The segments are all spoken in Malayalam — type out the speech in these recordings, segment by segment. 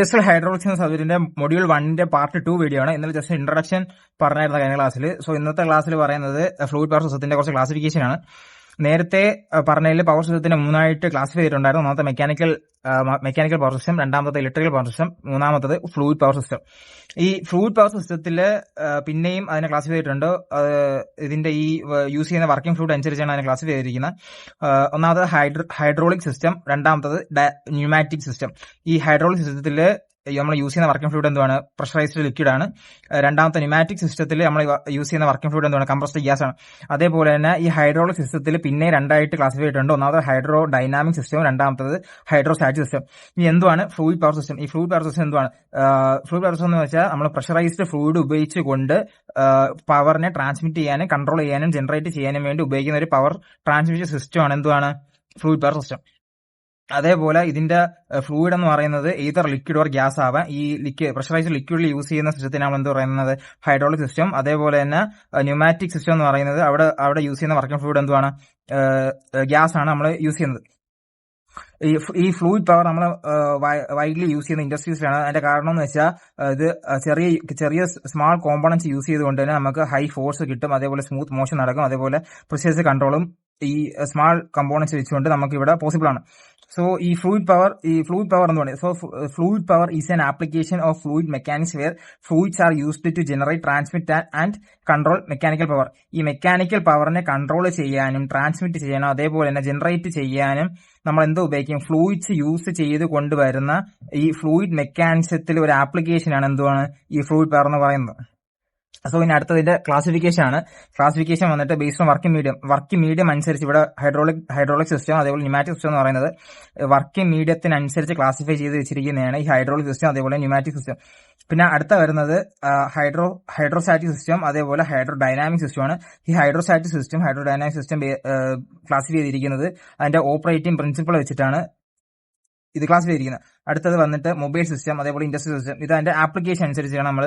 ഇൻഡസ്ട്രിയൽ ഹൈഡ്രോളിക്സ് എന്ന സബ്ജക്റ്റിന്റെ മൊഡ്യൂൾ 1 പാർട്ട് 2 വീഡിയോ ആണ്. ഇന്നലെ ജസ്റ്റ് ഇൻട്രൊഡക്ഷൻ പറഞ്ഞായിരുന്ന കഴിഞ്ഞ ക്ലാസ്സിൽ. സോ ഇന്നത്തെ ക്ലാസ്സിൽ പറയുന്നത് ഫ്ലൂയിഡ് പവർ സിസ്റ്റത്തിന്റെ കുറച്ച് ക്ലാസിഫിക്കേഷൻ ആണ്. നേരത്തെ പറഞ്ഞതിൽ പവർ സിസ്റ്റത്തിന് മൂന്നായിട്ട് ക്ലാസിഫൈ ചെയ്തിട്ടുണ്ടായിരുന്നു. ഒന്നാമത്തെ മെക്കാനിക്കൽ പവർ സിസ്റ്റം, രണ്ടാമത്തെ ഇലക്ട്രിക്കൽ പവർ സിസ്റ്റം, മൂന്നാമത്തത് ഫ്ലൂയിഡ് പവർ സിസ്റ്റം. ഈ ഫ്ലൂയിഡ് പവർ സിസ്റ്റത്തിൽ പിന്നെയും അതിനെ ക്ലാസിഫൈ ചെയ്തിട്ടുണ്ട്. ഇതിന്റെ ഈ യൂസ് ചെയ്യുന്ന വർക്കിംഗ് ഫ്ലൂയിഡ് അനുസരിച്ചാണ് അതിനെ ക്ലാസിഫൈ ചെയ്തിരിക്കുന്നത്. ഒന്നാമത് ഹൈഡ്രോളിക് സിസ്റ്റം, രണ്ടാമത്തത് ന്യൂമാറ്റിക് സിസ്റ്റം. ഈ ഹൈഡ്രോളിക് സിസ്റ്റത്തിൽ നമ്മൾ യൂസ് ചെയ്യുന്ന വർക്കിംഗ് ഫ്ലൂയിഡ് എന്താണ്? പ്രഷറൈസ്ഡ് ലിക്വിഡ് ആണ്. രണ്ടാമത്തെ ന്യൂമാറ്റിക് സിസ്റ്റത്തിൽ നമ്മൾ യൂസ് ചെയ്യുന്ന വർക്കിംഗ് ഫ്ലൂയിഡ് എന്താണ്? കംപ്രസ്ഡ് ഗ്യാസ് ആണ്. അതേപോലെ തന്നെ ഈ ഹൈഡ്രോളിക് സിസ്റ്റത്തിൽ പിന്നെ രണ്ടായിട്ട് ക്ലാസിഫൈ ചെയ്തിട്ടുണ്ട്. ഒന്നാമത് ഹൈഡ്രോ ഡൈനാമിക് സിസ്റ്റം, രണ്ടാമത്തത് ഹൈഡ്രോസ്റ്റാറ്റിക് സിസ്റ്റം. ഇനി എന്താണ് ഫ്ലൂയിഡ് പവർ സിസ്റ്റം? ഈ ഫ്ലൂയിഡ് പവർ സിസ്റ്റം എന്താണ്? ഫ്ലൂയിഡ് പവർ സിസ്റ്റം എന്ന് വെച്ചാൽ നമ്മൾ പ്രഷറൈസ്ഡ് ഫ്ലൂയിഡ് ഉപയോഗിച്ചുകൊണ്ട് പവറിനെ ട്രാൻസ്മിറ്റ് ചെയ്യാനും കൺട്രോൾ ചെയ്യാനും ജനറേറ്റ് ചെയ്യാനും വേണ്ടി ഉപയോഗിക്കുന്ന ഒരു പവർ ട്രാൻസ്മിഷൻ സിസ്റ്റമാണ് എന്താണ്? Fluid power system. അതേപോലെ ഇതിന്റെ ഫ്ലൂയിഡ് എന്ന് പറയുന്നത് either ലിക്വിഡ് ഓർ ഗ്യാസ് ആവാം. ഈ പ്രഷറൈസ്ഡ് ലിക്വിഡിൽ യൂസ് ചെയ്യുന്ന സിസ്റ്റത്തിനാണ് എന്ത് പറയുന്നത്? Hydraulic system. അതേപോലെ തന്നെ ന്യൂമാറ്റിക് സിസ്റ്റം എന്ന് പറയുന്നത് അവിടെ യൂസ് ചെയ്യുന്ന വർക്കിംഗ് ഫ്ലൂയിഡ് എന്തുവാണ്? ഗ്യാസ് ആണ് നമ്മൾ യൂസ് ചെയ്യുന്നത്. ഈ ഫ്ലൂയിഡ് പവർ നമ്മൾ വൈഡ്ലി യൂസ് ചെയ്യുന്ന ഇൻഡസ്ട്രീസിലാണ്. അതിന്റെ കാരണം എന്ന് വെച്ചാൽ ഇത് ചെറിയ സ്മാൾ കോമ്പണൻസ് യൂസ് ചെയ്തുകൊണ്ട് തന്നെ നമുക്ക് ഹൈ ഫോഴ്സ് കിട്ടും, അതേപോലെ സ്മൂത്ത് മോഷൻ നടക്കും, അതേപോലെ പ്രിസൈസ് കൺട്രോളും ഈ സ്മാൾ കമ്പോണൻസ് വെച്ചുകൊണ്ട് നമുക്ക് ഇവിടെ പോസിബിൾ ആണ്. സോ ഈ ഫ്ലൂയിഡ് പവർ എന്ന് പറയുന്നത്, so fluid power is an application of fluid mechanics where fluids are used to generate, transmit and control mechanical power. ഈ മെക്കാനിക്കൽ പവറിനെ കൺട്രോൾ ചെയ്യാനും ട്രാൻസ്മിറ്റ് ചെയ്യാനും അതേപോലെ തന്നെ ജനറേറ്റ് ചെയ്യാനും നമ്മൾ എന്തോ ഉപയോഗിക്കും? ഫ്ലൂയിഡ്സ് യൂസ് ചെയ്ത് കൊണ്ടുവരുന്ന ഈ ഫ്ലൂയിഡ് മെക്കാനിസത്തിൽ ഒരു ആപ്ലിക്കേഷൻ ആണ് എന്തുവാണ് ഈ ഫ്ലൂയിഡ് പവർ എന്ന് പറയുന്നത്. സോ ഇനി അടുത്തതിന്റെ ക്ലാസിഫിക്കേഷൻ ആണ്. ക്ലാസിഫിക്കേഷൻ വന്നിട്ട് ബേസ്ഡ് ഓൺ വർക്കിംഗ് മീഡിയം അനുസരിച്ച് ഇവിടെ ഹൈഡ്രോളിക് സിസ്റ്റം അതേപോലെ ന്യൂമാറ്റിക് സിസ്റ്റം എന്ന് പറയുന്നത് വർക്കിംഗ് മീഡിയത്തിനനുസരിച്ച് ക്ലാസിഫൈ ചെയ്ത് വെച്ചിരിക്കുന്നതാണ് ഈ ഹൈഡ്രോളിക് സിസ്റ്റം അതേപോലെ ന്യൂമാറ്റിക് സിസ്റ്റം. പിന്നെ അടുത്ത വരുന്നത് ഹൈഡ്രോസ്റ്റാറ്റിക് സിസ്റ്റം അതേപോലെ ഹൈഡ്രോ ഡൈനാമിക് സിസ്റ്റം ആണ്. ഈ ഹൈഡ്രോ ഡൈനാമിക് സിസ്റ്റം ക്ലാസിഫൈ ചെയ്തിരിക്കുന്നത് അതിന്റെ ഓപ്പറേറ്റിംഗ് പ്രിൻസിപ്പിൾ വെച്ചിട്ടാണ് ഇത് ക്ലാസിഫൈ ചെയ്തിരിക്കുന്നത്. അടുത്തത് വന്നിട്ട് മൊബൈൽ സിസ്റ്റം അതേപോലെ ഇൻഡസ്ട്രിയൽ സിസ്റ്റം. ഇത് അതിന്റെ ആപ്ലിക്കേഷൻ അനുസരിച്ചാണ് നമ്മൾ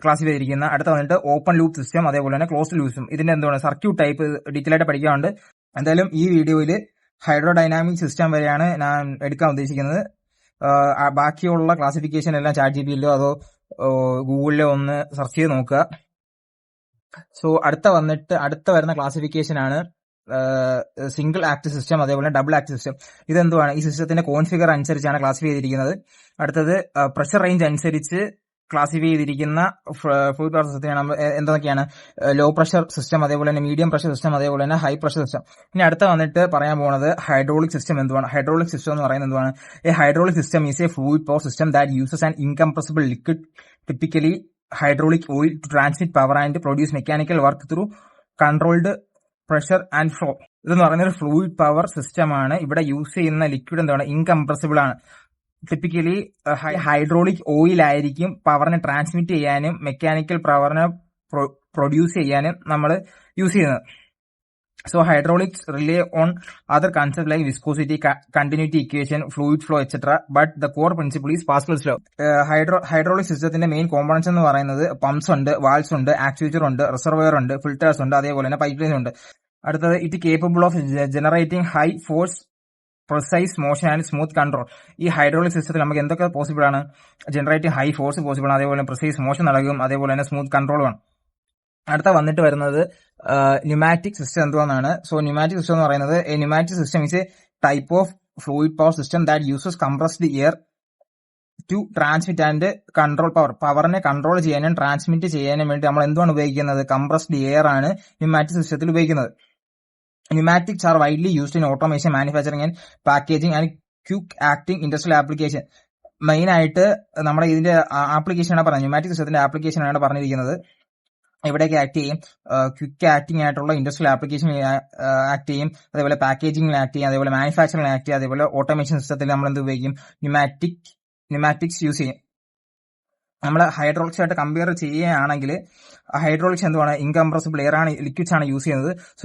ക്ലാസിഫൈ ചെയ്തിരിക്കുന്നത്. അടുത്ത വന്നിട്ട് ഓപ്പൺ ലൂപ്പ് സിസ്റ്റം അതേപോലെ തന്നെ ക്ലോസ്ഡ് ലൂപ്പ് സിസ്റ്റം. ഇതിന്റെ എന്താണ് സർക്യൂട്ട് ടൈപ്പ് ഡീറ്റെയിൽ ആയിട്ട് പഠിക്കാറുണ്ട്. എന്തായാലും ഈ വീഡിയോയിൽ ഹൈഡ്രോ ഡൈനാമിക് സിസ്റ്റം വരെയാണ് ഞാൻ എടുക്കാൻ ഉദ്ദേശിക്കുന്നത്. ബാക്കിയുള്ള ക്ലാസിഫിക്കേഷൻ എല്ലാം ChatGPTയിലോ അതോ ഗൂഗിളിലോ ഒന്ന് സെർച്ച് ചെയ്ത് നോക്കുക. സോ അടുത്ത വരുന്ന ക്ലാസിഫിക്കേഷൻ ആണ് സിംഗിൾ ആക്ട് സിസ്റ്റം അതേപോലെ ഡബിൾ ആക്ട് സിസ്റ്റം. ഇതെന്തുവാണ്? ഈ സിസ്റ്റത്തിന്റെ കോൺഫിഗർ അനുസരിച്ചാണ് ക്ലാസിഫൈ ചെയ്തിരിക്കുന്നത്. അടുത്തത് പ്രഷർ റേഞ്ച് അനുസരിച്ച് ക്ലാസിഫൈ ചെയ്തിരിക്കുന്ന ഫ്ലൂയിഡ് പവർ സിസ്റ്റം എന്തൊക്കെയാണ്? ലോ പ്രഷർ സിസ്റ്റം അതേപോലെ തന്നെ മീഡിയം പ്രഷർ സിസ്റ്റം അതേപോലെ തന്നെ ഹൈ പ്രഷർ സിസ്റ്റം. ഇനി അടുത്ത വന്നിട്ട് പറയാൻ പോകുന്നത് ഹൈഡ്രോളിക് സിസ്റ്റം എന്തുവാണ്? ഹൈഡ്രോളിക് സിസ്റ്റം എന്ന് പറയുന്നത് എന്തുവാണ്? A hydraulic system is a fluid power system that uses an incompressible liquid, typically hydraulic oil, to transmit power and produce mechanical work through controlled pressure and flow. ഇതെന്ന് പറയുന്ന ഒരു ഫ്ലൂയിഡ് പവർ സിസ്റ്റം ആണ്. ഇവിടെ യൂസ് ചെയ്യുന്ന ലിക്വിഡ് എന്താണ്? ഇൻകംപ്രസിബിൾ ആണ്. ടിപ്പിക്കലി ഹൈഡ്രോളിക് ഓയിൽ ആയിരിക്കും പവറിനെ ട്രാൻസ്മിറ്റ് ചെയ്യാനും മെക്കാനിക്കൽ പവറിനെ പ്രൊഡ്യൂസ് ചെയ്യാനും നമ്മൾ യൂസ് ചെയ്യുന്നത്. So hydraulics relay on other concept like viscosity, continuity equation, fluid flow etcetera, but the core principle is Pascal's law. Hydraulic സിസ്റ്റത്തിന്റെ മെയിൻ കോമ്പണൻസ് എന്ന് പറയുന്നത് പമ്പ്സ് ഉണ്ട്, വാൾവ്സ് ഉണ്ട്, ആക്ച്വേറ്റർ ഉണ്ട്, റിസർവോയർ ഉണ്ട്, ഫിൽറ്റേഴ്സ് ഉണ്ട്, അതേപോലെ തന്നെ പൈപ്പ് ലൈൻ ഉണ്ട്. അടുത്തത് it capable of generating high force, precise motion and smooth control. ഈ ഹൈഡ്രോളിക് സിസ്റ്റത്തിൽ നമുക്ക് എന്തൊക്കെ പോസിബിൾ ആണ്? ജനറേറ്റിംഗ് ഹൈ ഫോഴ്സ് പോസിബിൾ ആണ്, അതേപോലെ പ്രിസൈസ് മോഷൻ നൽകും, അതേപോലെ തന്നെ സ്മൂത്ത് കൺട്രോളും ആണ്. അടുത്ത വന്നിട്ട് വരുന്നത് ന്യൂമാറ്റിക് സിസ്റ്റം എന്തുവാണ്? സോ ന്യൂമാറ്റിക് സിസ്റ്റം എന്ന് പറയുന്നത് pneumatic system is a type of fluid power system that uses compressed air to transmit and control പവറിനെ കൺട്രോൾ ചെയ്യാനും ട്രാൻസ്മിറ്റ് ചെയ്യാനും വേണ്ടി നമ്മൾ എന്തുവാണ് ഉപയോഗിക്കുന്നത്? കംപ്രസ്ഡ് എയർ ആണ് ന്യൂമാറ്റിക് സിസ്റ്റത്തിൽ ഉപയോഗിക്കുന്നത്. Pneumatics are widely used in automation, manufacturing and packaging and quick acting industrial application. Main ആയിട്ട് നമ്മുടെ ഇതിന്റെ ആപ്ലിക്കേഷൻ ആണ് പറഞ്ഞത്. ന്യൂമാറ്റിക് സിസ്റ്റത്തിന്റെ ആപ്ലിക്കേഷൻ ആണ് പറഞ്ഞിരിക്കുന്നത്. ഇവിടേക്ക് ആക്ട് ചെയ്യും, ക്വിക്ക് ആക്ടിംഗ് ആയിട്ടുള്ള ഇൻഡസ്ട്രിയൽ ആപ്ലിക്കേഷൻ ആക്ട് ചെയ്യും, അതേപോലെ പാക്കേജിംഗിൽ ആക്ട് ചെയ്യും, അതേപോലെ മാനുഫാക്ചറിംഗ് ആക്ട് ചെയ്യും, അതേപോലെ ഓട്ടോമേഷൻ സിസ്റ്റത്തിൽ നമ്മൾ എന്ത് ഉപയോഗിക്കും? ന്യൂമാറ്റിക്സ് യൂസ് ചെയ്യും. നമ്മൾ ഹൈഡ്രോളിക്സ് ആയിട്ട് കമ്പയർ ചെയ്യുകയാണെങ്കിൽ ഹൈഡ്രോളിക്സ് എന്തുവാണ്? ഇൻകംപ്രസിബിൾ എയർ ആണ്, ലിക്വിഡ്സ് ആണ് യൂസ് ചെയ്യുന്നത്. സോ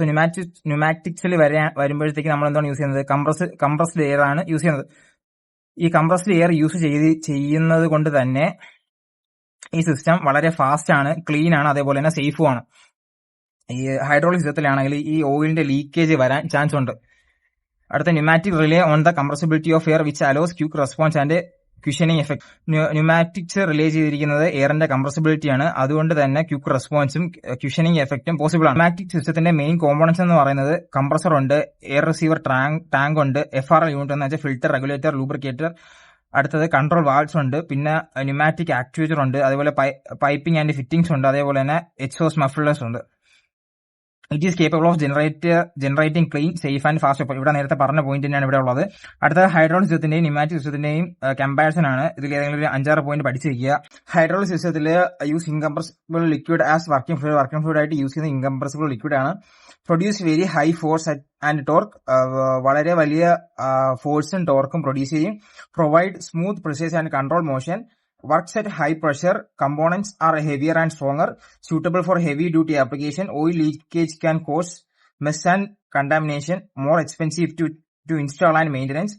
ന്യൂമാറ്റിക്സിൽ വരുമ്പോഴത്തേക്ക് നമ്മൾ എന്താണ് യൂസ് ചെയ്യുന്നത്? കംപ്രസ്ഡ് എയർ ആണ് യൂസ് ചെയ്യുന്നത്. ഈ കംപ്രസ്ഡ് എയർ യൂസ് ചെയ്യുന്നത് കൊണ്ട് തന്നെ ഈ സിസ്റ്റം വളരെ ഫാസ്റ്റ് ആണ്, ക്ലീൻ ആണ്, അതേപോലെ തന്നെ സേഫും ആണ്. ഈ ഹൈഡ്രോളിക് സിസ്റ്റത്തിലാണെങ്കിൽ ഈ ഓയിലിന്റെ ലീക്കേജ് വരാൻ ചാൻസ് ഉണ്ട്. അടുത്ത pneumatic relies on the compressibility of air which allows quick response and cushioning effect. Pneumatics rely ചെയ്തിരിക്കുന്നത് എയറിന്റെ കംപ്രസിബിലിറ്റിയാണ്. അതുകൊണ്ട് തന്നെ ക്വിക്ക് റെസ്പോൺസും ക്വിഷനിങ് എഫക്റ്റും പോസിബിൾ ആണ്. ന്യൂമാറ്റിക് സിസ്റ്റത്തിന്റെ മെയിൻ കോമ്പോണൻസ് എന്ന് പറയുന്നത് കംപ്രസർ ഉണ്ട്, എയർ റിസീവർ ടാങ്ക് ഉണ്ട്, FRL യൂണിറ്റ് എന്ന് വെച്ചാൽ ഫിൽറ്റർ, റെഗുലേറ്റർ, ലൂബ്രിക്കേറ്റർ, അടുത്തത് കൺട്രോൾ വാൾവ്സ് ഉണ്ട്, പിന്നെ ന്യൂമാറ്റിക് ആക്ച്വേറ്റർ ഉണ്ട്, അതേപോലെ പൈപ്പിംഗ് ആൻഡ് ഫിറ്റിംഗ്സ് ഉണ്ട്, അതേപോലെ തന്നെ എക്സോസ്റ്റ് മഫ്ലേഴ്സ് ഉണ്ട്. It is capable of generating clean, safe and fast. അപ്പോൾ ഇവിടെ നേരത്തെ പറഞ്ഞ പോയിന്റ് തന്നെയാണ് ഇവിടെ ഉള്ളത്. അടുത്ത ഹൈഡ്രോളിക് സിസ്റ്റത്തിന്റെയും ന്യൂമാറ്റിക് സിസ്റ്റത്തിന്റെയും കമ്പാരിസൺ ആണ്. ഇതിൽ ഏതെങ്കിലും ഒരു 5-6 പോയിന്റ് പഠിച്ചിരിക്കുക. ഹൈഡ്രോളിക് സിസ്റ്റത്തിൽ use incompressible liquid as working fluid ആയിട്ട് യൂസ് ചെയ്യുന്ന ഇൻകംപ്രസിബിൾ ലിക്വിഡ് ആണ്. Produce very high force and torque, വളരെ വലിയ ഫോഴ്സും ടോർക്കും പ്രൊഡ്യൂസ് ചെയ്യും. Provide smooth, precise and control motion. Works at high pressure. Components are heavier and stronger. Suitable for heavy duty application. Oil leakage can cause mess and contamination. More expensive to install and maintenance.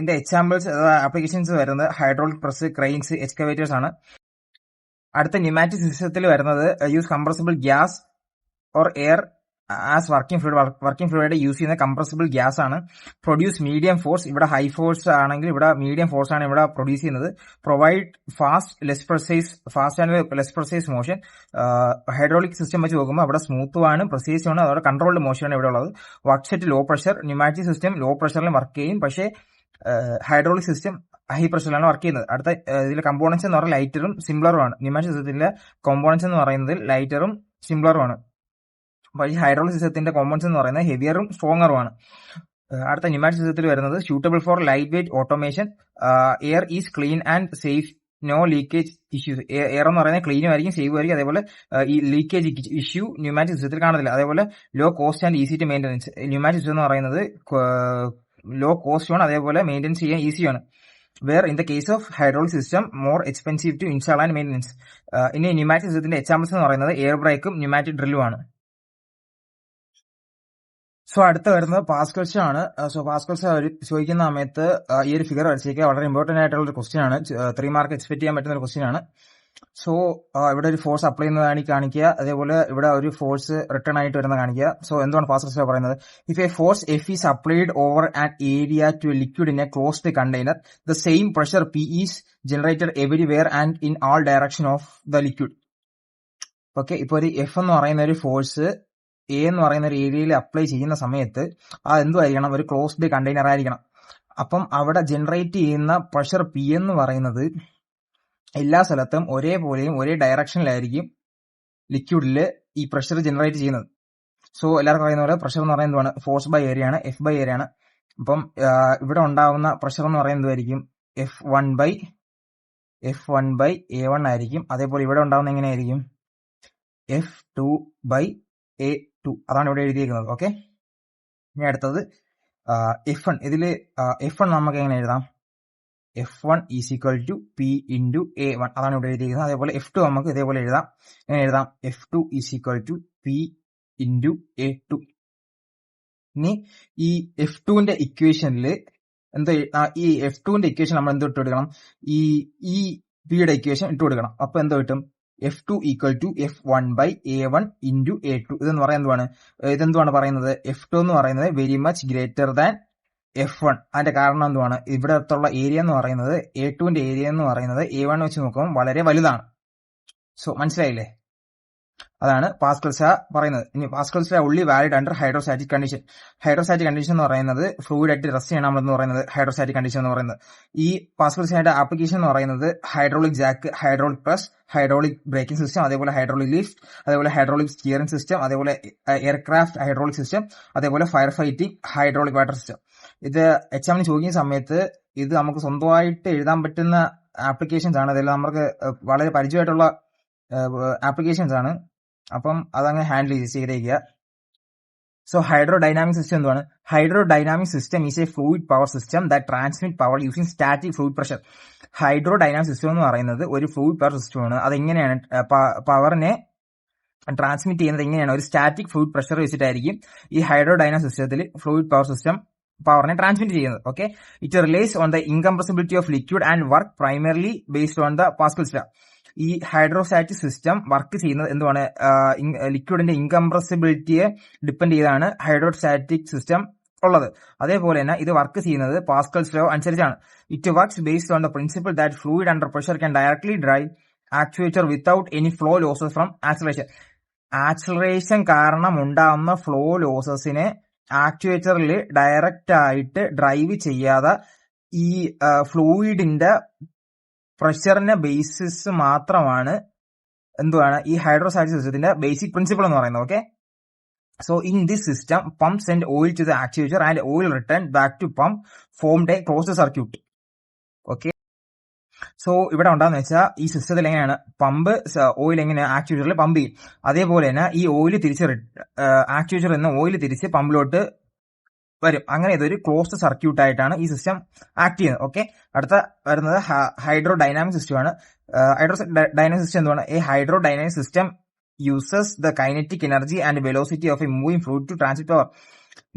In the examples applications വരുന്നത് ഹൈഡ്രോളിക് പ്രസ്, ക്രെയിൻസ്, എക്സ്കവേറ്റേഴ്സ് ആണ്. അടുത്ത ന്യൂമാറ്റിക് സിസ്റ്റത്തിൽ വരുന്നത് use compressible gas or air as working fluid use ചെയ്യുന്ന കംപ്രസിബിൾ ഗ്യാസ് ആണ്. Produce medium force. ഇവിടെ ഹൈ ഫോഴ്സ് ആണെങ്കിൽ ഇവിടെ മീഡിയം ഫോഴ്സ് ആണ് ഇവിടെ പ്രൊഡ്യൂസ് ചെയ്യുന്നത്. Provide fast and less precise motion. Hydraulic system വെച്ച് നോക്കുമ്പോൾ അവിടെ സ്മൂത്തും ആണ്, പ്രിസൈസും ആണ്, അതോടെ കൺട്രോൾഡ് മോഷനാണ് ഇവിടെ ഉള്ളത്. Works at low pressure. Pneumatic system low പ്രഷറിലും വർക്ക് ചെയ്യും, പക്ഷേ ഹൈഡ്രോളിക് സിസ്റ്റം ഹൈ പ്രഷറിലാണ് വർക്ക് ചെയ്യുന്നത്. അടുത്ത ഇതിലെ കമ്പോണൻസ് എന്ന് പറഞ്ഞാൽ ലൈറ്ററും സിംപ്ലറും ആണ്. ന്യൂമാറ്റിക് സിസ്റ്റത്തിലെ കോമ്പോണൻസ് എന്ന് പറയുന്നത് ലൈറ്ററും സിംപ്ലറും ആണ്. അപ്പോൾ ഈ ഹൈഡ്രോളിക് സിസ്റ്റത്തിന്റെ കോമ്പോണൻസ് എന്ന് പറയുന്നത് ഹെവിയറും സ്ട്രോങ്ങറും ആണ്. അടുത്ത ന്യൂമാറ്റിക് സിസ്റ്റത്തിൽ വരുന്നത് suitable for light weight automation. Air is clean and safe, no leakage issues. Air എന്ന് പറയുന്നത് ക്ലീനും ആയിരിക്കും, സേഫ് ആയിരിക്കും. അതേപോലെ ഈ ലീക്കേജ് ഇഷ്യൂ ന്യൂമാറ്റിക് സിസ്റ്റത്തിൽ കാണത്തില്ല. അതേപോലെ low cost and easy to maintenance. Pneumatic system എന്ന് പറയുന്നത് ലോ കോസ്റ്റ് ആണ്, അതേപോലെ മെയിൻ്റെനൻസ് ചെയ്യാൻ ഈസിയാണ്. Where in the case of hydraulic system more expensive to install and maintenance. ഇനി ന്യൂമാറ്റിക് സിസ്റ്റത്തിന്റെ എക്സാമ്പിൾസ് എന്ന് പറയുന്നത് എയർ ബ്രേക്കും ന്യൂമാറ്റിക് ഡ്രില്ലും ആണ്. സോ അടുത്ത വരുന്നത് പാസ്കൽസ് ആണ്. സോ പാസ്കൽസ് ചോദിക്കുന്ന സമയത്ത് ഈ ഒരു ഫിഗർ വരച്ചേക്കുക വളരെ ഇമ്പോർട്ടന്റ് ആയിട്ടുള്ള ഒരു ക്വസ്റ്റ്യൻ ആണ്. 3 മാർക്ക് എക്സ്പെക്ട് ചെയ്യാൻ പറ്റുന്ന ഒരു ക്വസ്റ്റ്യൻ ആണ്. സോ ഇവിടെ ഒരു ഫോഴ്സ് അപ്ലൈ ചെയ്യുന്നതാണ് കാണിക്കുക, അതേപോലെ ഇവിടെ ഒരു ഫോഴ്സ് റിട്ടേൺ ആയിട്ട് വരുന്ന കാണിക്കുക. സോ എന്താണ് പാസ്കൽസ് പറയുന്നത്? If a force F is applied over an area to a liquid in a closed container, the same pressure P is generated everywhere and in all direction of the liquid. Okay, ഇപ്പൊ ഒരു എഫ് എന്ന് പറയുന്ന ഒരു ഫോഴ്സ് എ എന്ന് പറയുന്ന ഒരു ഏരിയയിൽ അപ്ലൈ ചെയ്യുന്ന സമയത്ത് അത് എന്തുമായിരിക്കണം? ഒരു ക്ലോസ്ഡ് കണ്ടെയ്നർ ആയിരിക്കണം. അപ്പം അവിടെ ജനറേറ്റ് ചെയ്യുന്ന പ്രഷർ പി എന്ന് പറയുന്നത് എല്ലാ സ്ഥലത്തും ഒരേപോലെയും ഒരേ ഡയറക്ഷനിലായിരിക്കും ലിക്വിഡിൽ ഈ പ്രഷർ ജനറേറ്റ് ചെയ്യുന്നത്. സോ എല്ലാവർക്കും അറിയുന്ന പോലെ പ്രഷർ എന്ന് പറയുന്നത് എന്താണ്? ഫോഴ്സ് ബൈ ഏരിയ ആണ്, എഫ് ബൈ ഏരിയ ആണ്. അപ്പം ഇവിടെ ഉണ്ടാവുന്ന പ്രഷർ എന്ന് പറയുന്നത് എന്തായിരിക്കും? F1 ബൈ A1 ആയിരിക്കും. അതേപോലെ ഇവിടെ ഉണ്ടാവുന്ന എങ്ങനെയായിരിക്കും? F2 by A2. അതാണ് ഇവിടെ എഴുതിയിരിക്കുന്നത്. ഓക്കെ, ഇനി അടുത്തത് F1. ഇതില് F1 നമുക്ക് എങ്ങനെ എഴുതാം? F1 is equal to P into A1. അതാണ് ഇവിടെ എഴുതിയിരിക്കുന്നത്. അതേപോലെ F2 നമുക്ക് ഇതേപോലെ എഴുതാം. എങ്ങനെ എഴുതാം? F2 is equal to P into A2. ഇനി ഈ F2ന്റെ ഇക്വേഷനിൽ ഈ F2ന്റെ ഇക്വേഷൻ നമ്മൾ എന്ത് ഇട്ട് കൊടുക്കണം? ഈ Pയുടെ ഇക്വേഷൻ ഇട്ട് കൊടുക്കണം. അപ്പൊ എന്തോ കിട്ടും? F2 equal to F1 by A1 into A2. ഇതെന്ന് പറയുന്നത് ഇതെന്തുവാണ് പറയുന്നത്? F2 എന്ന് പറയുന്നത് very much greater than F1. അതിന്റെ കാരണം എന്തുവാണ്? ഇവിടത്തുള്ള ഏരിയ എന്ന് പറയുന്നത് A2ന്റെ ഏരിയ എന്ന് പറയുന്നത് A1 വെച്ച് നോക്കുമ്പോൾ വളരെ വലുതാണ്. സോ മനസ്സിലായില്ലേ? അതാണ് പാസ്കൽസ് ലോ പറയുന്നത്. ഇനി പാസ്കൽസ് ലോ ഉള്ളി valid under hydrostatic condition. Hydrostatic condition എന്ന് പറയുന്നത് ഫ്ലൂയിഡ് ആയിട്ട് റെസ്റ്റ് ചെയ്യണം എന്ന് പറയുന്നത് ഹൈഡ്രോസ്റ്റാറ്റിക് കണ്ടീഷൻ എന്ന് പറയുന്നത്. ഈ പാസ്കൽസ് ലോയുടെ ആപ്ലിക്കേഷൻ എന്ന് പറയുന്നത് hydraulic Jack, hydraulic press, hydraulic braking system, അതേപോലെ ഹൈഡ്രോളിക് ലിഫ്റ്റ്, അതേപോലെ ഹൈഡ്രോളിക് സ്റ്റിയറിംഗ് സിസ്റ്റം, അതേപോലെ എയർക്രാഫ്റ്റ് ഹൈഡ്രോളിക് സിസ്റ്റം, അതേപോലെ fire fighting hydraulic water system. ഇത് എക്സാമിന് ചോദിക്കുന്ന സമയത്ത് ഇത് നമുക്ക് സ്വന്തമായിട്ട് എഴുതാൻ പറ്റുന്ന ആപ്ലിക്കേഷൻസ് ആണ്. ഇതെല്ലാം നമുക്ക് വളരെ പരിചയമായിട്ടുള്ള ആപ്ലിക്കേഷൻസ് ആണ്. അപ്പം അതങ്ങ് ഹാൻഡിൽ ചെയ്തേക്കുക. സോ ഹൈഡ്രോഡൈനാമിക് സിസ്റ്റം എന്താണ്? Hydrodynamic system is a fluid power system that transmit power using static fluid pressure. Hydrodynamic system എന്ന് പറയുന്നത് ഒരു ഫ്ലൂയിഡ് പവർ സിസ്റ്റമാണ്. അതെങ്ങനെയാണ് പവറിനെ ട്രാൻസ്മിറ്റ് ചെയ്യുന്നത്? എങ്ങനെയാണ്? ഒരു സ്റ്റാറ്റിക് ഫ്ലൂയിഡ് പ്രഷർ വെച്ചിട്ടായിരിക്കും ഈ ഹൈഡ്രോഡൈനാമിക് സിസ്റ്റത്തിൽ ഫ്ലൂയിഡ് പവർ സിസ്റ്റം പവറിനെ ട്രാൻസ്മിറ്റ് ചെയ്യുന്നത്. Okay, it relies on the incompressibility of liquid and work primarily based on the Pascal's law. ഈ ഹൈഡ്രോസ്റ്റാറ്റിക് സിസ്റ്റം വർക്ക് ചെയ്യുന്നത് എന്തുവാണ്? ലിക്വിഡിന്റെ ഇൻകംപ്രസിബിലിറ്റിയെ ഡിപ്പെൻഡ് ചെയ്താണ് ഹൈഡ്രോസ്റ്റാറ്റിക് സിസ്റ്റം ഉള്ളത്. അതേപോലെ തന്നെ ഇത് വർക്ക് ചെയ്യുന്നത് പാസ്കൽസ് ലോ അനുസരിച്ചാണ്. It works based on the principle that fluid under pressure can directly drive actuator without any flow losses from acceleration. Acceleration കാരണം ഉണ്ടാവുന്ന ഫ്ലോ ലോസസിനെ ആക്ച്വേറ്ററിൽ ഡയറക്റ്റ് ആയിട്ട് ഡ്രൈവ് ചെയ്യാതെ ഈ ഫ്ലൂയിഡിന്റെ പ്രഷറിന്റെ ബേസിസ് മാത്രമാണ് എന്തുവാണ് ഈ ഹൈഡ്രോസ്റ്റാറ്റിക് സിസ്റ്റത്തിന്റെ ബേസിക് പ്രിൻസിപ്പിൾ എന്ന് പറയുന്നത്. Okay, so in this system pump send oil to the actuator and oil return back to pump formed a closed circuit. Okay, so ഇവിടെ ഉണ്ടാകുന്ന വെച്ചാൽ ഈ സിസ്റ്റത്തിൽ എങ്ങനെയാണ് പമ്പ് ഓയിൽ എങ്ങനെ ആക്ച്വേറ്ററിൽ പമ്പ് ചെയ്യും, അതേപോലെ തന്നെ ഈ ഓയിൽ തിരിച്ച് ആക്ച്വേറ്ററിൽ നിന്ന് ഓയിൽ തിരിച്ച് പമ്പിലോട്ട് വരും. അങ്ങനെ ഇതൊരു ക്ലോസ്ഡ് സർക്യൂട്ട് ആയിട്ടാണ് ഈ സിസ്റ്റം ആക്ട് ചെയ്യുന്നത്. ഓക്കെ, അടുത്ത വരുന്നത് ഹൈഡ്രോ ഡൈനാമിക് സിസ്റ്റം ആണ്. ഹൈഡ്രോ ഡൈനാമിക് സിസ്റ്റം എന്താണ്? A hydrodynamic system uses the kinetic energy and velocity of a moving fluid to transmit power.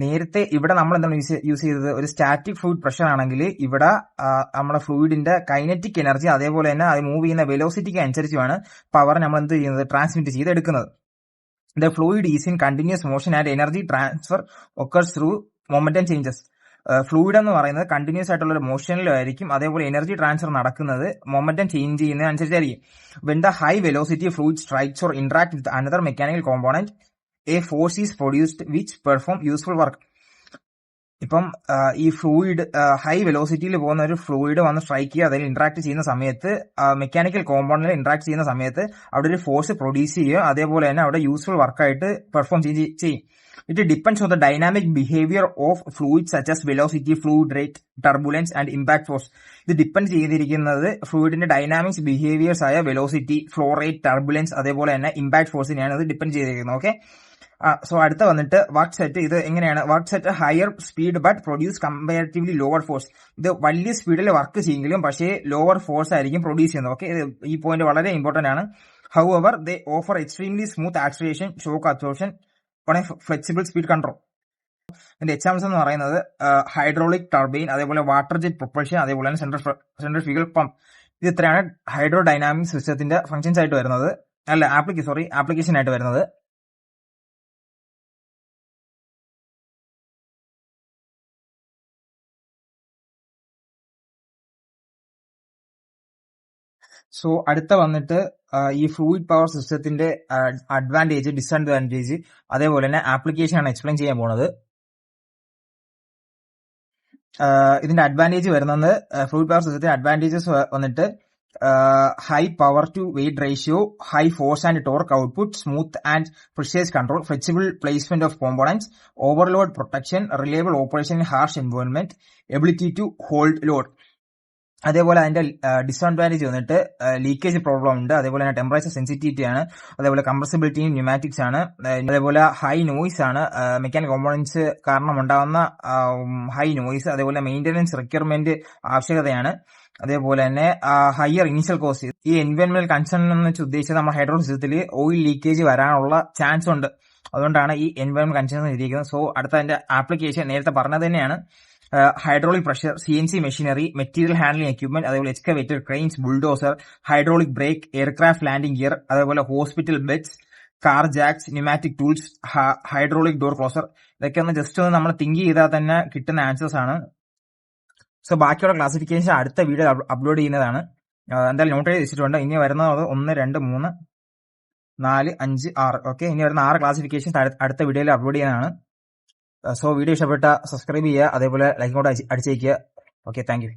നേരത്തെ ഇവിടെ നമ്മൾ എന്താണ് യൂസ് ചെയ്തത്? ഒരു സ്റ്റാറ്റിക് ഫ്ലൂയിഡ് പ്രഷർ ആണെങ്കിൽ ഇവിടെ നമ്മുടെ ഫ്ലൂയിഡിന്റെ കൈനറ്റിക് എനർജി അതേപോലെ തന്നെ അത് മൂവ് ചെയ്യുന്ന വെലോസിറ്റിക്ക് അനുസരിച്ചുമാണ് പവർ നമ്മൾ എന്ത് ചെയ്യുന്നത്? ട്രാൻസ്മിറ്റ് ചെയ്തെടുക്കുന്നത്. The fluid is in continuous motion and energy transfer occurs through momentum changes. Fluid എന്ന് പറയുന്നത് കണ്ടിന്യൂസ് ആയിട്ടുള്ള ഒരു മോഷനിലായിരിക്കും, അതേപോലെ എനർജി ട്രാൻസ്ഫർ നടക്കുന്നത് മൊമെന്റം ചേഞ്ച് ചെയ്യുന്നതിനനുസരിച്ചായിരിക്കും. When the high velocity fluid strikes or interact with another mechanical component a force is produced which perform useful work. ഇപ്പം ഈ ഫ്ലൂയിഡ് ഹൈ വെലോസിറ്റിയിൽ പോകുന്ന ഒരു ഫ്ലൂയിഡ് വന്ന് സ്ട്രൈക്ക് ചെയ്യുക, അതിൽ ഇന്ററാക്ട് ചെയ്യുന്ന സമയത്ത് മെക്കാനിക്കൽ കോമ്പൗണ്ടിൽ ഇന്ററാക്ട് ചെയ്യുന്ന സമയത്ത് അവിടെ ഒരു ഫോഴ്സ് പ്രൊഡ്യൂസ് ചെയ്യുക, അതേപോലെ തന്നെ അവിടെ യൂസ്ഫുൾ വർക്കായിട്ട് പെർഫോം ചെയ്യും. It depends on the dynamic behaviour of fluid such as velocity, fluid rate, turbulence and impact force. ഇത് ഡിപ്പെൻഡ് ചെയ്തിരിക്കുന്നത് ഫ്ലൂയിഡിന്റെ ഡൈനാമിക്സ് ബിഹേവിയേഴ്സ് ആയ വെലോസിറ്റി, ഫ്ലോ റേറ്റ്, ടർബുലൻസ് അതേപോലെ തന്നെ ഇമ്പാക്ട് ഫോഴ്സിനെയാണ് ഇത് ഡിപ്പെൻഡ് ചെയ്തിരിക്കുന്നത്. ഓക്കെ, സോ അടുത്ത വന്നിട്ട് വർക്ക് സെറ്റ്. ഇത് എങ്ങനെയാണ്? Work set higher speed but produce comparatively lower force. ഇത് വലിയ സ്പീഡിൽ വർക്ക് ചെയ്യെങ്കിലും പക്ഷേ ലോവർ ഫോഴ്സ് ആയിരിക്കും പ്രൊഡ്യൂസ് ചെയ്യുന്നത്. ഓക്കെ, ഈ പോയിന്റ് വളരെ ഇമ്പോർട്ടന്റ് ആണ്. However they offer extremely smooth acceleration, shock absorption on A flexible speed control. ഇതിന്റെ എക്സാമ്പിൾസ് എന്ന് പറയുന്നത് ഹൈഡ്രോളിക് ടർബൈൻ, അതേപോലെ വാട്ടർ ജെറ്റ് പ്രൊപ്പൽഷൻ, അതേപോലെ തന്നെ സെൻട്രിഫ്യൂഗൽ പമ്പ്. ഇത് ഇത്രയാണ് ഹൈഡ്രോ ഡൈനാമിക് സിസ്റ്റത്തിന്റെ ഫംഗ്ഷൻസ് ആയിട്ട് വരുന്നത്, അല്ല ആപ്ലിക്കേഷൻ ആയിട്ട് വരുന്നത്. സോ അടുത്ത വന്നിട്ട് ഈ ഫ്ലൂയിഡ് പവർ സിസ്റ്റത്തിന്റെ അഡ്വാൻറ്റേജ്, ഡിസഡ്വാൻറ്റേജ്, അതേപോലെ തന്നെ ആപ്ലിക്കേഷൻ ആണ് എക്സ്പ്ലെയിൻ ചെയ്യാൻ പോണത്. ഇതിന്റെ അഡ്വാൻറ്റേജ് വരുന്നത് ഫ്ലൂയിഡ് പവർ സിസ്റ്റത്തിന്റെ അഡ്വാൻറ്റേജസ് വന്നിട്ട് high power to weight ratio, high force and torque output, smooth and precise control, flexible placement of components, overload protection, reliable operation in harsh environment, ability to hold load. അതേപോലെ അതിന്റെ ഡിസഡ്വാൻറ്റേജ് വന്നിട്ട് ലീക്കേജ് പ്രോബ്ലം ഉണ്ട്, അതേപോലെ തന്നെ ടെമ്പറേച്ചർ സെൻസിറ്റിവിറ്റി ആണ്, അതേപോലെ കംപ്രസിബിലിറ്റി, ന്യൂമാറ്റിക്സ് ആണ്, അതേപോലെ ഹൈ നോയ്സ് ആണ്, മെക്കാനിക് കോമ്പോണന്റ്സ് കാരണം ഉണ്ടാകുന്ന ഹൈ നോയ്സ്, അതേപോലെ മെയിന്റനൻസ് റിക്വയർമെന്റ് ആവശ്യകതയാണ്, അതേപോലെ തന്നെ ഹയർ ഇനീഷ്യൽ കോസ്റ്റ്. ഈ എൻവയോൺമെന്റൽ കൺസേൺ എന്ന് വെച്ച് ഉദ്ദേശിച്ചത് നമ്മുടെ ഹൈഡ്രോ സിസ്റ്റത്തിൽ ഓയിൽ ലീക്കേജ് വരാനുള്ള ചാൻസ് ഉണ്ട്, അതുകൊണ്ടാണ് ഈ എൻവയോൺമെന്റൽ കൺസേൺ ഇരിക്കുന്നത്. സോ അടുത്ത അതിന്റെ ആപ്ലിക്കേഷൻ നേരത്തെ പറഞ്ഞത് തന്നെയാണ്. Hydraulic pressure, CNC machinery, material handling equipment, അതേപോലെ excavator, cranes, bulldozer, hydraulic brake, aircraft landing gear, അതേപോലെ hospital beds, car jacks, pneumatic tools, hydraulic door closer. ഇതൊക്കെ ഒന്ന് ജസ്റ്റ് ഒന്ന് നമ്മൾ തിങ്ക് ചെയ്താൽ തന്നെ കിട്ടുന്ന ആൻസേഴ്സ് ആണ്. സോ ബാക്കിയുള്ള ക്ലാസിഫിക്കേഷൻ അടുത്ത വീഡിയോ അപ്ലോഡ് ചെയ്യുന്നതാണ്. എന്തായാലും നോട്ട് ചെയ്ത് വെച്ചിട്ടുണ്ട്. ഇനി വരുന്നത് 1, 2, 3, 4, 5, 6. ഓക്കെ, ഇനി വരുന്ന 6 ക്ലാസിഫിക്കേഷൻ അടുത്ത വീഡിയോയിൽ അപ്ലോഡ് ചെയ്യാനാണ്. സോ വീഡിയോ ഇഷ്ടപ്പെട്ട സബ്സ്ക്രൈബ് ചെയ്യുക, അതേപോലെ ലൈക്ക് കൂടെ അടിച്ചേക്കുക. Okay, thank you.